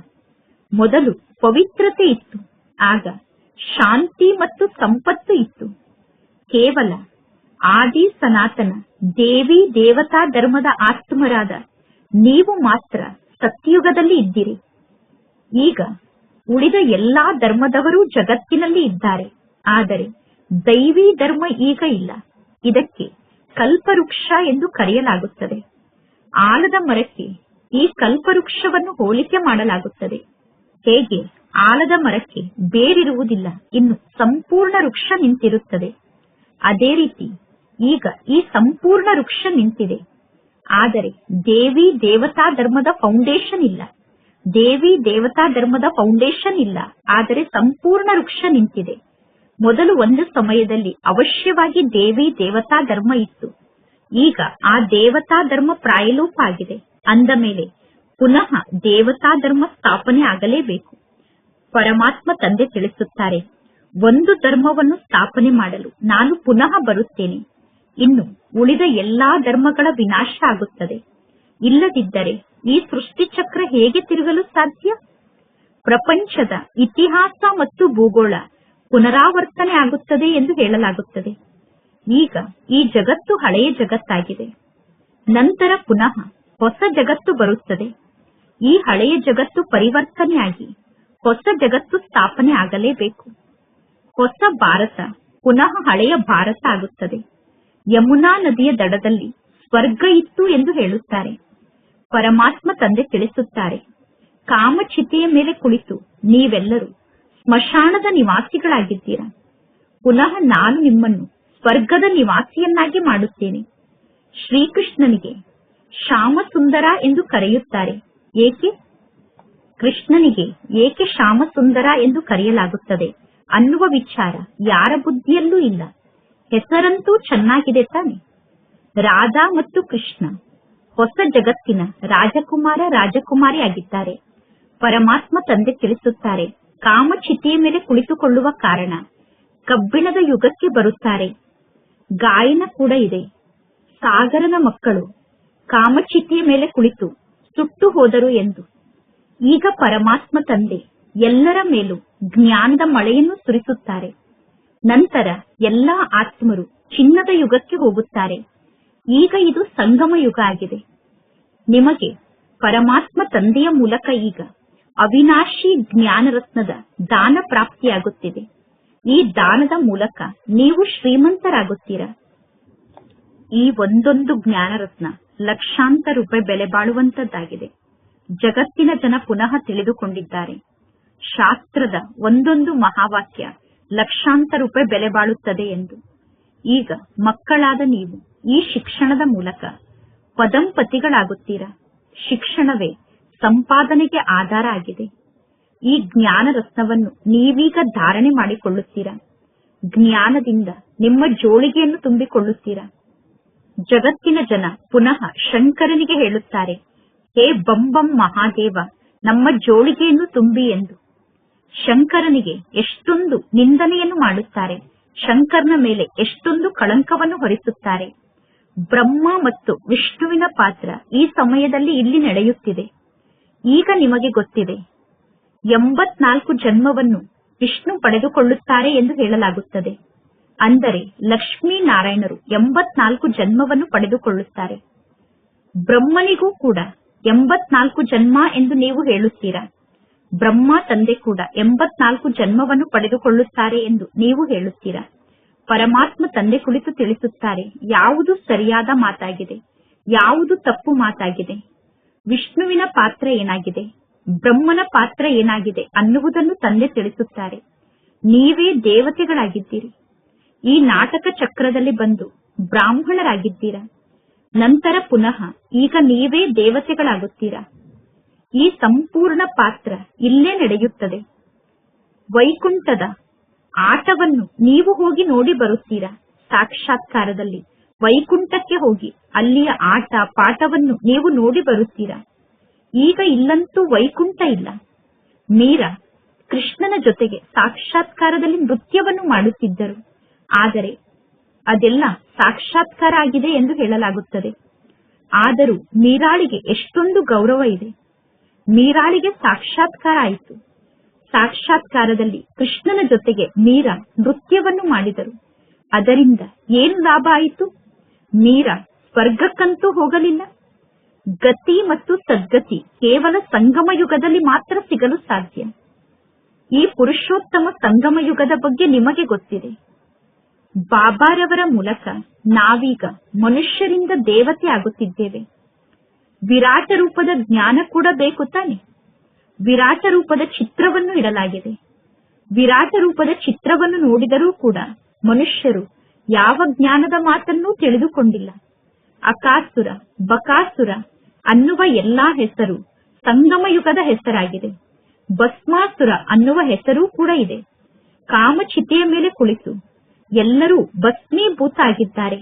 ಮೊದಲು ಪವಿತ್ರತೆ ಇತ್ತು, ಆಗ ಶಾಂತಿ ಮತ್ತು ಸಂಪತ್ತು ಇತ್ತು. ಕೇವಲ ಆದಿ ಸನಾತನ ದೇವಿ ದೇವತಾ ಧರ್ಮದ ಆತ್ಮರಾದ ನೀವು ಮಾತ್ರ ಸತ್ಯಯುಗದಲ್ಲಿ ಇದ್ದೀರಿ. ಈಗ ಉಳಿದ ಎಲ್ಲಾ ಧರ್ಮದವರೂ ಜಗತ್ತಿನಲ್ಲಿ ಇದ್ದಾರೆ, ಆದರೆ ದೈವಿ ಧರ್ಮ ಈಗ ಇಲ್ಲ. ಇದಕ್ಕೆ ಕಲ್ಪವೃಕ್ಷ ಎಂದು ಕರೆಯಲಾಗುತ್ತದೆ. ಆಲದ ಮರಕ್ಕೆ ಈ ಕಲ್ಪವೃಕ್ಷವನ್ನು ಹೋಲಿಕೆ ಮಾಡಲಾಗುತ್ತದೆ. ಹೇಗೆ ಆಲದ ಮರಕ್ಕೆ ಬೇರಿರುವುದಿಲ್ಲ, ಇನ್ನು ಸಂಪೂರ್ಣ ವೃಕ್ಷ ನಿಂತಿರುತ್ತದೆ. ಅದೇ ರೀತಿ ಈಗ ಈ ಸಂಪೂರ್ಣ ವೃಕ್ಷ ನಿಂತಿದೆ. ಆದರೆ ದೇವಿ ದೇವತಾ ಧರ್ಮದ ಫೌಂಡೇಶನ್ ಇಲ್ಲ. ದೇವಿ ದೇವತಾ ಧರ್ಮದ ಫೌಂಡೇಶನ್ ಇಲ್ಲ, ಆದರೆ ಸಂಪೂರ್ಣ ವೃಕ್ಷ ನಿಂತಿದೆ. ಮೊದಲು ಒಂದು ಸಮಯದಲ್ಲಿ ಅವಶ್ಯವಾಗಿ ದೇವಿ ದೇವತಾ ಧರ್ಮ ಇತ್ತು. ಈಗ ಆ ದೇವತಾ ಧರ್ಮ ಪ್ರಾಯಲೋಪ ಆಗಿದೆ. ಅಂದ ಮೇಲೆ ಪುನಃ ದೇವತಾ ಧರ್ಮ ಸ್ಥಾಪನೆ ಆಗಲೇಬೇಕು. ಪರಮಾತ್ಮ ತಂದೆ ತಿಳಿಸುತ್ತಾರೆ, ಒಂದು ಧರ್ಮವನ್ನು ಸ್ಥಾಪನೆ ಮಾಡಲು ನಾನು ಪುನಃ ಬರುತ್ತೇನೆ. ಇನ್ನು ಉಳಿದ ಎಲ್ಲಾ ಧರ್ಮಗಳ ವಿನಾಶ ಆಗುತ್ತದೆ. ಇಲ್ಲದಿದ್ದರೆ ಈ ಸೃಷ್ಟಿ ಚಕ್ರ ಹೇಗೆ ತಿರುಗಲು ಸಾಧ್ಯ? ಪ್ರಪಂಚದ ಇತಿಹಾಸ ಮತ್ತು ಭೂಗೋಳ ಪುನರಾವರ್ತನೆ ಆಗುತ್ತದೆ ಎಂದು ಹೇಳಲಾಗುತ್ತದೆ. ಈಗ ಈ ಜಗತ್ತು ಹಳೆಯ ಜಗತ್ತಾಗಿದೆ. ನಂತರ ಪುನಃ ಹೊಸ ಜಗತ್ತು ಬರುತ್ತದೆ. ಈ ಹಳೆಯ ಜಗತ್ತು ಪರಿವರ್ತನೆಯಾಗಿ ಹೊಸ ಜಗತ್ತು ಸ್ಥಾಪನೆ ಆಗಲೇಬೇಕು. ಹೊಸ ಭಾರತ ಪುನಃ ಹಳೆಯ ಭಾರತ ಆಗುತ್ತದೆ. ಯಮುನಾ ನದಿಯ ದಡದಲ್ಲಿ ಸ್ವರ್ಗ ಇತ್ತು ಎಂದು ಹೇಳುತ್ತಾರೆ. ಪರಮಾತ್ಮ ತಂದೆ ತಿಳಿಸುತ್ತಾರೆ, ಕಾಮಚಿತೆಯ ಮೇಲೆ ಕುಳಿತು ನೀವೆಲ್ಲರೂ ಸ್ಮಶಾನದ ನಿವಾಸಿಗಳಾಗಿದ್ದೀರಾ. ಪುನಃ ನಾನು ನಿಮ್ಮನ್ನು ಸ್ವರ್ಗದ ನಿವಾಸಿಯನ್ನಾಗಿ ಮಾಡುತ್ತೇನೆ. ಶ್ರೀಕೃಷ್ಣನಿಗೆ ಶ್ಯಾಮ ಸುಂದರ ಎಂದು ಕರೆಯುತ್ತಾರೆ. ಏಕೆ? ಕೃಷ್ಣನಿಗೆ ಏಕೆ ಶ್ಯಾಮ ಸುಂದರ ಎಂದು ಕರೆಯಲಾಗುತ್ತದೆ ಅನ್ನುವ ವಿಚಾರ ಯಾರ ಬುದ್ಧಿಯಲ್ಲೂ ಇಲ್ಲ. ಹೆಸರಂತೂ ಚೆನ್ನಾಗಿದೆ ತಾನೆ. ರಾಧಾ ಮತ್ತು ಕೃಷ್ಣ ಹೊಸ ಜಗತ್ತಿನ ರಾಜಕುಮಾರ ರಾಜಕುಮಾರಿ ಆಗಿದ್ದಾರೆ. ಪರಮಾತ್ಮ ತಂದೆ ತಿಳಿಸುತ್ತಾರೆ, ಕಾಮಚಿತೆಯ ಮೇಲೆ ಕುಳಿತುಕೊಳ್ಳುವ ಕಾರಣ ಕಬ್ಬಿಣದ ಯುಗಕ್ಕೆ ಬರುತ್ತಾರೆ. ಗಾಯನ ಕೂಡ ಇದೆ. ಸಾಗರನ ಮಕ್ಕಳು ಕಾಮಚಿತೆಯ ಮೇಲೆ ಕುಳಿತು ಸುಟ್ಟು ಹೋದರು ಎಂದು. ಈಗ ಪರಮಾತ್ಮ ತಂದೆ ಎಲ್ಲರ ಮೇಲೂ ಜ್ಞಾನದ ಮಳೆಯನ್ನು ಸುರಿಸುತ್ತಾರೆ. ನಂತರ ಎಲ್ಲಾ ಆತ್ಮರು ಚಿನ್ನದ ಯುಗಕ್ಕೆ ಹೋಗುತ್ತಾರೆ. ಈಗ ಇದು ಸಂಗಮ ಯುಗ ಆಗಿದೆ. ನಿಮಗೆ ಪರಮಾತ್ಮ ತಂದೆಯ ಮೂಲಕ ಈಗ ಅವಿನಾಶಿ ಜ್ಞಾನ ರತ್ನದ ದಾನ ಪ್ರಾಪ್ತಿಯಾಗುತ್ತಿದೆ. ಈ ದಾನದ ಮೂಲಕ ನೀವು ಶ್ರೀಮಂತರಾಗುತ್ತೀರಾ. ಈ ಒಂದೊಂದು ಜ್ಞಾನ ರತ್ನ ಲಕ್ಷಾಂತರ ರೂಪಾಯಿ ಬೆಲೆ ಬಾಳುವಂತದ್ದಾಗಿದೆ. ಜಗತ್ತಿನ ಜನ ಪುನಃ ತಿಳಿದುಕೊಂಡಿದ್ದಾರೆ. ಶಾಸ್ತ್ರದ ಒಂದೊಂದು ಮಹಾವಾಕ್ಯ ಲಕ್ಷಾಂತರ ರೂಪಾಯಿ ಬೆಲೆ ಬಾಳುತ್ತದೆ ಎಂದು. ಈಗ ಮಕ್ಕಳಾದ ನೀವು ಈ ಶಿಕ್ಷಣದ ಮೂಲಕ ಪದಂಪತಿಗಳಾಗುತ್ತೀರಾ. ಶಿಕ್ಷಣವೇ ಸಂಪಾದನೆಗೆ ಆಧಾರ ಆಗಿದೆ. ಈ ಜ್ಞಾನ ರತ್ನವನ್ನು ನೀವೀಗ ಧಾರಣೆ ಮಾಡಿಕೊಳ್ಳುತ್ತೀರಾ. ಜ್ಞಾನದಿಂದ ನಿಮ್ಮ ಜೋಳಿಗೆಯನ್ನು ತುಂಬಿಕೊಳ್ಳುತ್ತೀರಾ. ಜಗತ್ತಿನ ಜನ ಪುನಃ ಶಂಕರನಿಗೆ ಹೇಳುತ್ತಾರೆ, ಹೇ ಬಂಬಂ ಮಹಾದೇವ, ನಮ್ಮ ಜೋಳಿಗೆಯನ್ನು ತುಂಬಿ ಎಂದು. ಶಂಕರನಿಗೆ ಎಷ್ಟೊಂದು ನಿಂದನೆಯನ್ನು ಮಾಡುತ್ತಾರೆ. ಶಂಕರನ ಮೇಲೆ ಎಷ್ಟೊಂದು ಕಳಂಕವನ್ನು ಹೊರಿಸುತ್ತಾರೆ. ಬ್ರಹ್ಮ ಮತ್ತು ವಿಷ್ಣುವಿನ ಪಾತ್ರ ಈ ಸಮಯದಲ್ಲಿ ಇಲ್ಲಿ ನಡೆಯುತ್ತಿದೆ. ಈಗ ನಿಮಗೆ ಗೊತ್ತಿದೆ, 84 ಜನ್ಮವನ್ನು ವಿಷ್ಣು ಪಡೆದುಕೊಳ್ಳುತ್ತಾರೆ ಎಂದು ಹೇಳಲಾಗುತ್ತದೆ. ಅಂದರೆ ಲಕ್ಷ್ಮೀನಾರಾಯಣರು 84 ಜನ್ಮವನ್ನು ಪಡೆದುಕೊಳ್ಳುತ್ತಾರೆ. ಬ್ರಹ್ಮನಿಗೂ ಕೂಡ 84 ಜನ್ಮ ಎಂದು ನೀವು ಹೇಳುತ್ತೀರಾ. ಬ್ರಹ್ಮ ತಂದೆ ಕೂಡ 84 ಜನ್ಮವನ್ನು ಪಡೆದುಕೊಳ್ಳುತ್ತಾರೆ ಎಂದು ನೀವು ಹೇಳುತ್ತೀರಾ. ಪರಮಾತ್ಮ ತಂದೆ ಕುಳಿತು ತಿಳಿಸುತ್ತಾರೆ, ಯಾವುದು ಸರಿಯಾದ ಮಾತಾಗಿದೆ, ಯಾವುದು ತಪ್ಪು ಮಾತಾಗಿದೆ, ವಿಷ್ಣುವಿನ ಪಾತ್ರ ಏನಾಗಿದೆ, ಬ್ರಹ್ಮನ ಪಾತ್ರ ಏನಾಗಿದೆ ಅನ್ನುವುದನ್ನು ತಂದೆ ತಿಳಿಸುತ್ತಾರೆ. ನೀವೇ ದೇವತೆಗಳಾಗಿದ್ದೀರಿ. ಈ ನಾಟಕ ಚಕ್ರದಲ್ಲಿ ಬಂದು ಬ್ರಾಹ್ಮಣರಾಗಿದ್ದೀರಾ. ನಂತರ ಪುನಃ ಈಗ ನೀವೇ ದೇವತೆಗಳಾಗುತ್ತೀರಾ. ಈ ಸಂಪೂರ್ಣ ಪಾತ್ರ ಇಲ್ಲೇ ನಡೆಯುತ್ತದೆ. ವೈಕುಂಠದ ಆಟವನ್ನು ನೀವು ಹೋಗಿ ನೋಡಿ ಬರುತ್ತೀರಾ. ಸಾಕ್ಷಾತ್ಕಾರದಲ್ಲಿ ವೈಕುಂಠಕ್ಕೆ ಹೋಗಿ ಅಲ್ಲಿಯ ಆಟ ಪಾಠವನ್ನು ನೀವು ನೋಡಿ ಬರುತ್ತೀರಾ. ಈಗ ಇಲ್ಲಂತೂ ವೈಕುಂಠ ಇಲ್ಲ. ಮೀರಾ ಕೃಷ್ಣನ ಜೊತೆಗೆ ಸಾಕ್ಷಾತ್ಕಾರದಲ್ಲಿ ನೃತ್ಯವನ್ನು ಮಾಡುತ್ತಿದ್ದರು. ಆದರೆ ಅದೆಲ್ಲ ಸಾಕ್ಷಾತ್ಕಾರ ಆಗಿದೆ ಎಂದು ಹೇಳಲಾಗುತ್ತದೆ. ಆದರೂ ಮೀರಾಳಿಗೆ ಎಷ್ಟೊಂದು ಗೌರವ ಇದೆ. ಮೀರಾಳಿಗೆ ಸಾಕ್ಷಾತ್ಕಾರ ಆಯಿತು. ಸಾಕ್ಷಾತ್ಕಾರದಲ್ಲಿ ಕೃಷ್ಣನ ಜೊತೆಗೆ ಮೀರಾ ನೃತ್ಯವನ್ನು ಮಾಡಿದರು. ಅದರಿಂದ ಏನು ಲಾಭ ಆಯಿತು? ಮೀರಾ ಸ್ವರ್ಗಕ್ಕಂತೂ ಹೋಗಲಿಲ್ಲ. ಗತಿ ಮತ್ತು ಸದ್ಗತಿ ಕೇವಲ ಸಂಗಮ ಯುಗದಲ್ಲಿ ಮಾತ್ರ ಸಿಗಲು ಸಾಧ್ಯ. ಈ ಪುರುಷೋತ್ತಮ ಸಂಗಮ ಯುಗದ ಬಗ್ಗೆ ನಿಮಗೆ ಗೊತ್ತಿದೆ. ಬಾಬಾರವರ ಮೂಲಕ ನಾವೀಗ ಮನುಷ್ಯರಿಂದ ದೇವತೆ ಆಗುತ್ತಿದ್ದೇವೆ. ವಿರಾಟ ರೂಪದ ಜ್ಞಾನ ಕೂಡ ಬೇಕು ತಾನೆ. ವಿರಾಟ ರೂಪದ ಚಿತ್ರವನ್ನು ಇಡಲಾಗಿದೆ. ವಿರಾಟ ರೂಪದ ಚಿತ್ರವನ್ನು ನೋಡಿದರೂ ಕೂಡ ಮನುಷ್ಯರು ಯಾವ ಜ್ಞಾನದ ಮಾತನ್ನೂ ತಿಳಿದುಕೊಂಡಿಲ್ಲ. ಅಕಾಸುರ, ಬಕಾಸುರ ಅನ್ನುವ ಎಲ್ಲಾ ಹೆಸರು ಸಂಗಮ ಯುಗದ ಹೆಸರಾಗಿದೆ. ಭಸ್ಮಾಸುರ ಅನ್ನುವ ಹೆಸರೂ ಕೂಡ ಇದೆ. ಕಾಮಚಿತೆಯ ಮೇಲೆ ಕುಳಿತು ಎಲ್ಲರೂ ಭಸ್ಮೀಭೂತ ಆಗಿದ್ದಾರೆ.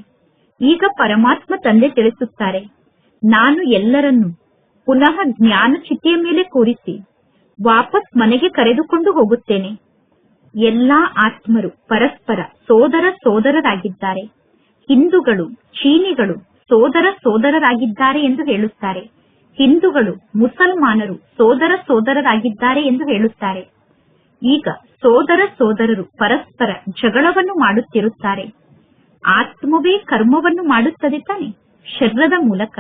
ಈಗ ಪರಮಾತ್ಮ ತಂದೆ ತಿಳಿಸುತ್ತಾರೆ, ನಾನು ಎಲ್ಲರನ್ನೂ ಪುನಃ ಜ್ಞಾನ ಚಿತೆಯ ಮೇಲೆ ಕೂರಿಸಿ ವಾಪಸ್ ಮನೆಗೆ ಕರೆದುಕೊಂಡು ಹೋಗುತ್ತೇನೆ. ಎಲ್ಲಾ ಆತ್ಮರು ಪರಸ್ಪರ ಸೋದರ ಸೋದರರಾಗಿದ್ದಾರೆ. ಹಿಂದೂಗಳು ಚೀನಿಗಳು ಸೋದರ ಸೋದರರಾಗಿದ್ದಾರೆ ಎಂದು ಹೇಳುತ್ತಾರೆ. ಹಿಂದೂಗಳು ಮುಸಲ್ಮಾನರು ಸೋದರ ಸೋದರರಾಗಿದ್ದಾರೆ ಎಂದು ಹೇಳುತ್ತಾರೆ. ಈಗ ಸೋದರ ಸೋದರರು ಪರಸ್ಪರ ಜಗಳವನ್ನು ಮಾಡುತ್ತಿರುತ್ತಾರೆ. ಆತ್ಮವೇ ಕರ್ಮವನ್ನು ಮಾಡುತ್ತದೆ ತಾನೆ. ಶರೀರದ ಮೂಲಕ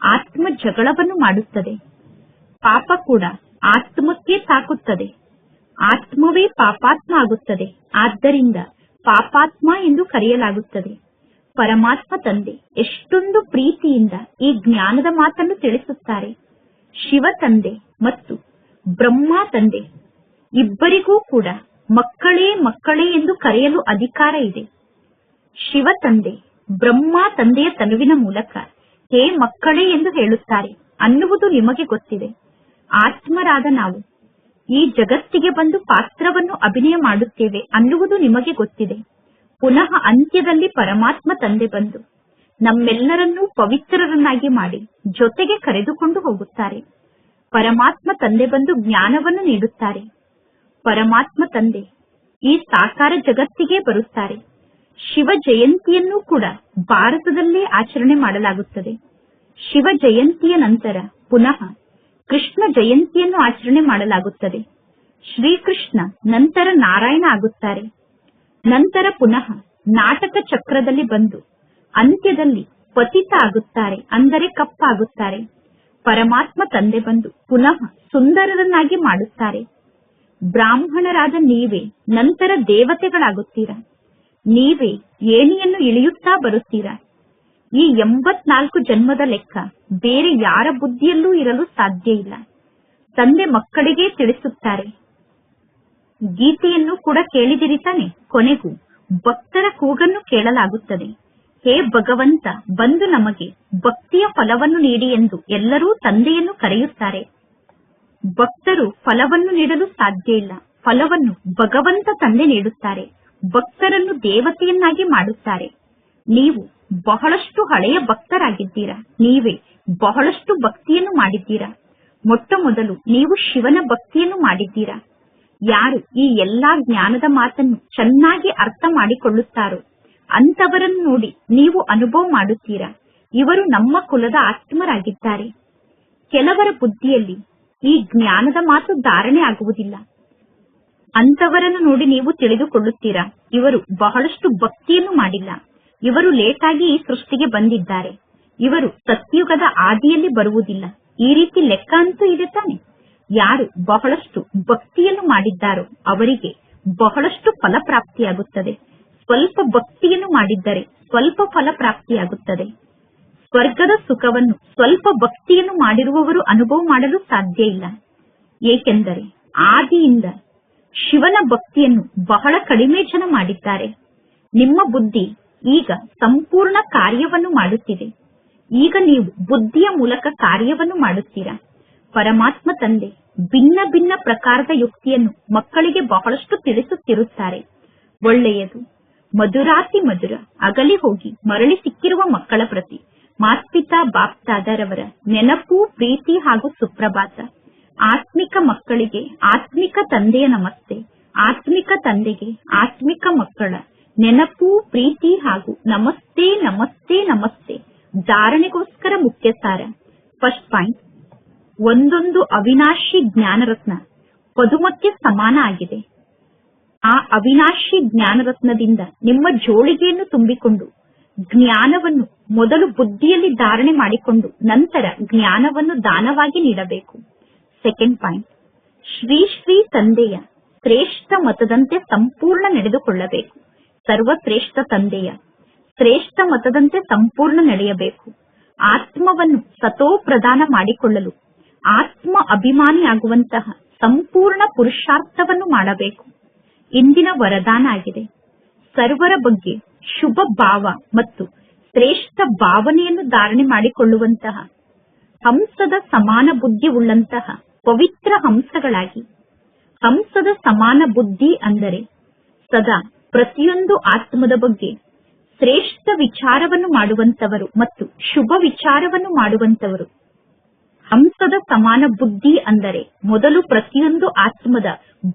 ಆತ್ಮ ಜಗಳವನ್ನು ಮಾಡುತ್ತದೆ. ಪಾಪ ಕೂಡ ಆತ್ಮಕ್ಕೆ ತಾಕುತ್ತದೆ. ಆತ್ಮವೇ ಪಾಪಾತ್ಮ ಆಗುತ್ತದೆ. ಆದ್ದರಿಂದ ಪಾಪಾತ್ಮ ಎಂದು ಕರೆಯಲಾಗುತ್ತದೆ. ಪರಮಾತ್ಮ ತಂದೆ ಎಷ್ಟೊಂದು ಪ್ರೀತಿಯಿಂದ ಈ ಜ್ಞಾನದ ಮಾತನ್ನು ತಿಳಿಸುತ್ತಾರೆ. ಶಿವ ತಂದೆ ಮತ್ತು ಬ್ರಹ್ಮ ತಂದೆ ಇಬ್ಬರಿಗೂ ಕೂಡ ಮಕ್ಕಳೇ ಮಕ್ಕಳೇ ಎಂದು ಕರೆಯಲು ಅಧಿಕಾರ ಇದೆ. ಶಿವ ತಂದೆ ಬ್ರಹ್ಮ ತಂದೆಯ ತನುವಿನ ಮೂಲಕ ಹೇ ಮಕ್ಕಳೇ ಎಂದು ಹೇಳುತ್ತಾರೆ ಅನ್ನುವುದು ನಿಮಗೆ ಗೊತ್ತಿದೆ. ಆತ್ಮರಾದ ನಾವು ಈ ಜಗತ್ತಿಗೆ ಬಂದು ಪಾತ್ರವನ್ನು ಅಭಿನಯ ಮಾಡುತ್ತೇವೆ ಅನ್ನುವುದು ನಿಮಗೆ ಗೊತ್ತಿದೆ. ಪುನಃ ಅಂತ್ಯದಲ್ಲಿ ಪರಮಾತ್ಮ ತಂದೆ ಬಂದು ನಮ್ಮೆಲ್ಲರನ್ನೂ ಪವಿತ್ರರನ್ನಾಗಿ ಮಾಡಿ ಜೊತೆಗೆ ಕರೆದುಕೊಂಡು ಹೋಗುತ್ತಾರೆ. ಪರಮಾತ್ಮ ತಂದೆ ಬಂದು ಜ್ಞಾನವನ್ನು ನೀಡುತ್ತಾರೆ. ಪರಮಾತ್ಮ ತಂದೆ ಈ ಸಾಕಾರ ಜಗತ್ತಿಗೆ ಬರುತ್ತಾರೆ. ಶಿವ ಜಯಂತಿಯನ್ನೂ ಕೂಡ ಭಾರತದಲ್ಲೇ ಆಚರಣೆ ಮಾಡಲಾಗುತ್ತದೆ. ಶಿವ ಜಯಂತಿಯ ನಂತರ ಪುನಃ ಕೃಷ್ಣ ಜಯಂತಿಯನ್ನು ಆಚರಣೆ ಮಾಡಲಾಗುತ್ತದೆ. ಶ್ರೀಕೃಷ್ಣ ನಂತರ ನಾರಾಯಣ ಆಗುತ್ತಾರೆ. ನಂತರ ಪುನಃ ನಾಟಕ ಚಕ್ರದಲ್ಲಿ ಬಂದು ಅಂತ್ಯದಲ್ಲಿ ಪತಿತ ಆಗುತ್ತಾರೆ, ಅಂದರೆ ಕಪ್ಪಾಗುತ್ತಾರೆ. ಪರಮಾತ್ಮ ತಂದೆ ಬಂದು ಪುನಃ ಸುಂದರರನ್ನಾಗಿ ಮಾಡುತ್ತಾರೆ. ಬ್ರಾಹ್ಮಣರಾದ ನೀವೇ ನಂತರ ದೇವತೆಗಳಾಗುತ್ತೀರಾ. ನೀವೇ ಏಣಿಯನ್ನು ಇಳಿಯುತ್ತಾ ಬರುತ್ತೀರಾ. ಈ 84 ಜನ್ಮದ ಲೆಕ್ಕ ಬೇರೆ ಯಾರ ಬುದ್ಧಿಯಲ್ಲೂ ಇರಲು ಸಾಧ್ಯ ಇಲ್ಲ. ತಂದೆ ಮಕ್ಕಳಿಗೆ ತಿಳಿಸುತ್ತಾರೆ. ಗೀತೆಯನ್ನು ಕೂಡ ಕೇಳಿದಿರಿ ತಾನೆ. ಕೊನೆಗೂ ಭಕ್ತರ ಕೂಗನ್ನು ಕೇಳಲಾಗುತ್ತದೆ. ಹೇ ಭಗವಂತ, ಬಂದು ನಮಗೆ ಭಕ್ತಿಯ ಫಲವನ್ನು ನೀಡಿ ಎಂದು ಎಲ್ಲರೂ ತಂದೆಯನ್ನು ಕರೆಯುತ್ತಾರೆ. ಭಕ್ತರು ಫಲವನ್ನು ನೀಡಲು ಸಾಧ್ಯ ಇಲ್ಲ. ಫಲವನ್ನು ಭಗವಂತ ತಂದೆ ನೀಡುತ್ತಾರೆ. ಭಕ್ತರನ್ನು ದೇವತೆಯನ್ನಾಗಿ ಮಾಡುತ್ತಾರೆ. ನೀವು ಬಹಳಷ್ಟು ಹಳೆಯ ಭಕ್ತರಾಗಿದ್ದೀರಾ. ನೀವೇ ಬಹಳಷ್ಟು ಭಕ್ತಿಯನ್ನು ಮಾಡಿದ್ದೀರಾ. ಮೊಟ್ಟ ಮೊದಲು ನೀವು ಶಿವನ ಭಕ್ತಿಯನ್ನು ಮಾಡಿದ್ದೀರಾ. ಯಾರು ಈ ಎಲ್ಲಾ ಜ್ಞಾನದ ಮಾತನ್ನು ಚೆನ್ನಾಗಿ ಅರ್ಥ ಮಾಡಿಕೊಳ್ಳುತ್ತಾರೋ ಅಂತವರನ್ನು ನೋಡಿ ನೀವು ಅನುಭವ ಮಾಡುತ್ತೀರಾ. ಇವರು ನಮ್ಮ ಕುಲದ ಆತ್ಮರಾಗಿದ್ದಾರೆ. ಕೆಲವರ ಬುದ್ಧಿಯಲ್ಲಿ ಈ ಜ್ಞಾನದ ಮಾತು ಧಾರಣೆ ಆಗುವುದಿಲ್ಲ. ಅಂತವರನ್ನು ನೋಡಿ ನೀವು ತಿಳಿದುಕೊಳ್ಳುತ್ತೀರಾ, ಇವರು ಬಹಳಷ್ಟು ಭಕ್ತಿಯನ್ನು ಮಾಡಿಲ್ಲ. ಇವರು ಲೇಟಾಗಿ ಈ ಸೃಷ್ಟಿಗೆ ಬಂದಿದ್ದಾರೆ. ಇವರು ಸತ್ಯುಗದ ಆದಿಯಲ್ಲಿ ಬರುವುದಿಲ್ಲ. ಈ ರೀತಿ ಲೆಕ್ಕ ಅಂತೂ ಇದೆ ತಾನೆ. ಯಾರು ಬಹಳಷ್ಟು ಭಕ್ತಿಯನ್ನು ಮಾಡಿದ್ದಾರೋ ಅವರಿಗೆ ಬಹಳಷ್ಟು ಫಲಪ್ರಾಪ್ತಿಯಾಗುತ್ತದೆ. ಸ್ವಲ್ಪ ಭಕ್ತಿಯನ್ನು ಮಾಡಿದ್ದರೆ ಸ್ವಲ್ಪ ಫಲಪ್ರಾಪ್ತಿಯಾಗುತ್ತದೆ. ಸ್ವರ್ಗದ ಸುಖವನ್ನು ಸ್ವಲ್ಪ ಭಕ್ತಿಯನ್ನು ಮಾಡಿರುವವರು ಅನುಭವ ಮಾಡಲು ಸಾಧ್ಯ ಇಲ್ಲ. ಏಕೆಂದರೆ ಆದಿಯಿಂದ ಶಿವನ ಭಕ್ತಿಯನ್ನು ಬಹಳ ಕಡಿಮೆ ಜನ ಮಾಡಿದ್ದಾರೆ. ನಿಮ್ಮ ಬುದ್ಧಿ ಈಗ ಸಂಪೂರ್ಣ ಕಾರ್ಯವನ್ನು ಮಾಡುತ್ತಿದೆ. ಈಗ ನೀವು ಬುದ್ಧಿಯ ಮೂಲಕ ಕಾರ್ಯವನ್ನು ಮಾಡುತ್ತೀರಾ. ಪರಮಾತ್ಮ ತಂದೆ ಭಿನ್ನ ಭಿನ್ನ ಪ್ರಕಾರದ ಯುಕ್ತಿಯನ್ನು ಮಕ್ಕಳಿಗೆ ಬಹಳಷ್ಟು ತಿಳಿಸುತ್ತಿರುತ್ತಾರೆ. ಒಳ್ಳೆಯದು, ಮಧುರಾತಿ ಮಧುರ, ಅಗಲಿ ಹೋಗಿ ಮರಳಿ ಸಿಕ್ಕಿರುವ ಮಕ್ಕಳ ಪ್ರತಿ ಮಾತ್ಪಿತಾ ಬಾಪ್ತಾದರವರ ನೆನಪು, ಪ್ರೀತಿ ಹಾಗೂ ಸುಪ್ರಭಾತ. ಆತ್ಮಿಕ ಮಕ್ಕಳಿಗೆ ಆತ್ಮಿಕ ತಂದೆಯ ನಮಸ್ತೆ. ಆತ್ಮಿಕ ತಂದೆಗೆ ಆತ್ಮಿಕ ಮಕ್ಕಳ ನೆನಪು, ಪ್ರೀತಿ ಹಾಗೂ ನಮಸ್ತೆ ನಮಸ್ತೆ ನಮಸ್ತೆ. ಧಾರಣೆಗೋಸ್ಕರ ಮುಖ್ಯ ಸಾರ. ಫಸ್ಟ್ ಪಾಯಿಂಟ್, ಒಂದೊಂದು ಅವಿನಾಶಿ ಜ್ಞಾನರತ್ನ ಪದುಮಕ್ಕೆ ಸಮಾನ ಆಗಿದೆ. ಆ ಅವಿನಾಶಿ ಜ್ಞಾನರತ್ನದಿಂದ ನಿಮ್ಮ ಜೋಳಿಗೆಯನ್ನು ತುಂಬಿಕೊಂಡು ಜ್ಞಾನವನ್ನು ಮೊದಲು ಬುದ್ಧಿಯಲ್ಲಿ ಧಾರಣೆ ಮಾಡಿಕೊಂಡು ನಂತರ ಜ್ಞಾನವನ್ನು ದಾನವಾಗಿ ನೀಡಬೇಕು. ಸೆಕೆಂಡ್ ಪಾಯಿಂಟ್, ಶ್ರೀ ಶ್ರೀ ತಂದೆಯ ಶ್ರೇಷ್ಠ ಮತದಂತೆ ಸಂಪೂರ್ಣ ನಡೆದುಕೊಳ್ಳಬೇಕು. ಸರ್ವಶ್ರೇಷ್ಠ ತಂದೆಯ ಶ್ರೇಷ್ಠ ಮತದಂತೆ ಸಂಪೂರ್ಣ ನಡೆಯಬೇಕು. ಆತ್ಮವನ್ನು ಸತೋ ಪ್ರದಾನ ಮಾಡಿಕೊಳ್ಳಲು ಆತ್ಮ ಅಭಿಮಾನಿಯಾಗುವಂತಹ ಸಂಪೂರ್ಣ ಪುರುಷಾರ್ಥವನ್ನು ಮಾಡಬೇಕು. ಇಂದಿನ ವರದಾನ ಆಗಿದೆ. ಸರ್ವರ ಬಗ್ಗೆ ಶುಭ ಭಾವ ಮತ್ತು ಶ್ರೇಷ್ಠ ಭಾವನೆಯನ್ನು ಧಾರಣೆ ಮಾಡಿಕೊಳ್ಳುವಂತಹ ಹಂಸದ ಸಮಾನ ಬುದ್ಧಿ ಉಳ್ಳಂತಹ ಪವಿತ್ರ ಹಂಸಗಳಾಗಿ. ಹಂಸದ ಸಮಾನ ಬುದ್ಧಿ ಅಂದರೆ ಸದಾ ಪ್ರತಿಯೊಂದು ಆತ್ಮದ ಬಗ್ಗೆ ಶ್ರೇಷ್ಠ ವಿಚಾರವನ್ನು ಮಾಡುವಂತವರು ಮತ್ತು ಶುಭ ವಿಚಾರವನ್ನು ಮಾಡುವಂತವರು. ಹಂಸದ ಸಮಾನ ಬುದ್ಧಿ ಅಂದರೆ ಮೊದಲು ಪ್ರತಿಯೊಂದು ಆತ್ಮದ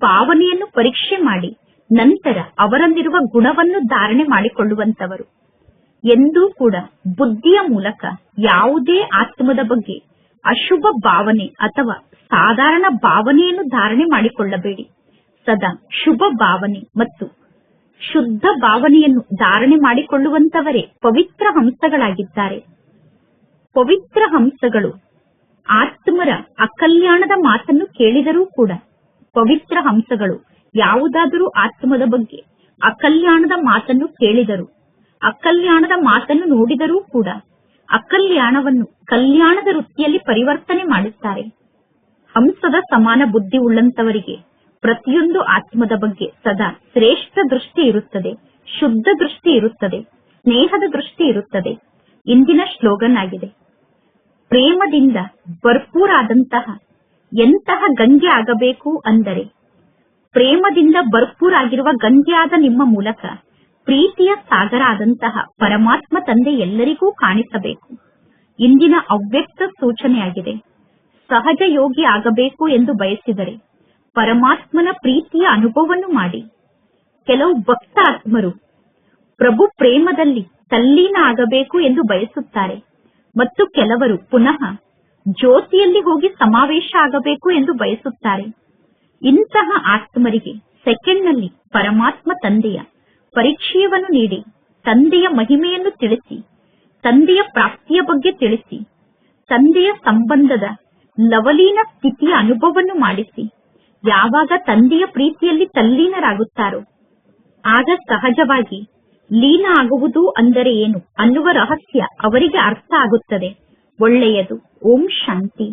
ಭಾವನೆಯನ್ನು ಪರೀಕ್ಷೆ ಮಾಡಿ ನಂತರ ಅವರಲ್ಲಿರುವ ಗುಣವನ್ನು ಧಾರಣೆ ಮಾಡಿಕೊಳ್ಳುವಂತವರು. ಎಂದೂ ಕೂಡ ಬುದ್ಧಿಯ ಮೂಲಕ ಯಾವುದೇ ಆತ್ಮದ ಬಗ್ಗೆ ಅಶುಭ ಭಾವನೆ ಅಥವಾ ಸಾಧಾರಣ ಭಾವನೆಯನ್ನು ಧಾರಣೆ ಮಾಡಿಕೊಳ್ಳಬೇಡಿ. ಸದಾ ಶುಭ ಭಾವನೆ ಮತ್ತು ಶುದ್ಧ ಭಾವನೆಯನ್ನು ಧಾರಣೆ ಮಾಡಿಕೊಳ್ಳುವಂತವರೇ ಪವಿತ್ರ ಹಂಸಗಳಾಗಿದ್ದಾರೆ. ಪವಿತ್ರ ಹಂಸಗಳು ಆತ್ಮರ ಅಕಲ್ಯಾಣದ ಮಾತನ್ನು ಕೇಳಿದರೂ ಕೂಡ ಪವಿತ್ರ ಹಂಸಗಳು ಯಾವುದಾದರೂ ಆತ್ಮದ ಬಗ್ಗೆ ಅಕಲ್ಯಾಣದ ಮಾತನ್ನು ಕೇಳಿದರು, ಅಕಲ್ಯಾಣದ ಮಾತನ್ನು ನೋಡಿದರೂ ಕೂಡ ಅಕಲ್ಯಾಣವನ್ನು ಕಲ್ಯಾಣದ ವೃತ್ತಿಯಲ್ಲಿ ಪರಿವರ್ತನೆ ಮಾಡುತ್ತಾರೆ. ಹಂಸದ ಸಮಾನ ಬುದ್ಧಿ ಉಳ್ಳಂತವರಿಗೆ ಪ್ರತಿಯೊಂದು ಆತ್ಮದ ಬಗ್ಗೆ ಸದಾ ಶ್ರೇಷ್ಠ ದೃಷ್ಟಿ ಇರುತ್ತದೆ, ಶುದ್ಧ ದೃಷ್ಟಿ ಇರುತ್ತದೆ, ಸ್ನೇಹದ ದೃಷ್ಟಿ ಇರುತ್ತದೆ. ಇಂದಿನ ಸ್ಲೋಗನ್ ಆಗಿದೆ, ಪ್ರೇಮದಿಂದ ಭರ್ಪೂರಾದಂತಹ ಎಂತಹ ಗಂಗೆ ಆಗಬೇಕು ಅಂದರೆ, ಪ್ರೇಮದಿಂದ ಭರ್ಪೂರಾಗಿರುವ ಗಂಗೆಯಾದ ನಿಮ್ಮ ಮೂಲಕ ಪ್ರೀತಿಯ ಸಾಗರ ಆದಂತಹ ಪರಮಾತ್ಮ ತಂದೆ ಎಲ್ಲರಿಗೂ ಕಾಣಿಸಬೇಕು. ಇಂದಿನ ಅವ್ಯಕ್ತ ಸೂಚನೆಯಾಗಿದೆ, ಸಹಜ ಯೋಗಿ ಆಗಬೇಕು ಎಂದು ಬಯಸಿದರೆ ಪರಮಾತ್ಮನ ಪ್ರೀತಿಯ ಅನುಭವವನ್ನು ಮಾಡಿ. ಕೆಲವು ಭಕ್ತ ಆತ್ಮರು ಪ್ರಭು ಪ್ರೇಮದಲ್ಲಿ ತಲ್ಲೀನ ಆಗಬೇಕು ಎಂದು ಬಯಸುತ್ತಾರೆ ಮತ್ತು ಕೆಲವರು ಪುನಃ ಜ್ಯೋತಿಯಲ್ಲಿ ಹೋಗಿ ಸಮಾವೇಶ ಆಗಬೇಕು ಎಂದು ಬಯಸುತ್ತಾರೆ. ಇಂತಹ ಆತ್ಮರಿಗೆ ಸೆಕೆಂಡ್ನಲ್ಲಿ ಪರಮಾತ್ಮ ತಂದೆಯ ಪರಿಚಯವನ್ನು ನೀಡಿ, ತಂದೆಯ ಮಹಿಮೆಯನ್ನು ತಿಳಿಸಿ, ತಂದೆಯ ಪ್ರಾಪ್ತಿಯ ಬಗ್ಗೆ ತಿಳಿಸಿ, ತಂದೆಯ ಸಂಬಂಧದ ಲವಲೀನ ಸ್ಥಿತಿಯ ಅನುಭವವನ್ನು ಮಾಡಿಸಿ. ಯಾವಾಗ ತಂದೆಯ ಪ್ರೀತಿಯಲ್ಲಿ ತಲ್ಲೀನರಾಗುತ್ತಾರೋ ಆಗ ಸಹಜವಾಗಿ ಲೀನ ಆಗುವುದು ಅಂದರೆ ಏನು ಅನ್ನುವ ರಹಸ್ಯ ಅವರಿಗೆ ಅರ್ಥ ಆಗುತ್ತದೆ. ಒಳ್ಳೆಯದು. ಓಂ ಶಾಂತಿ.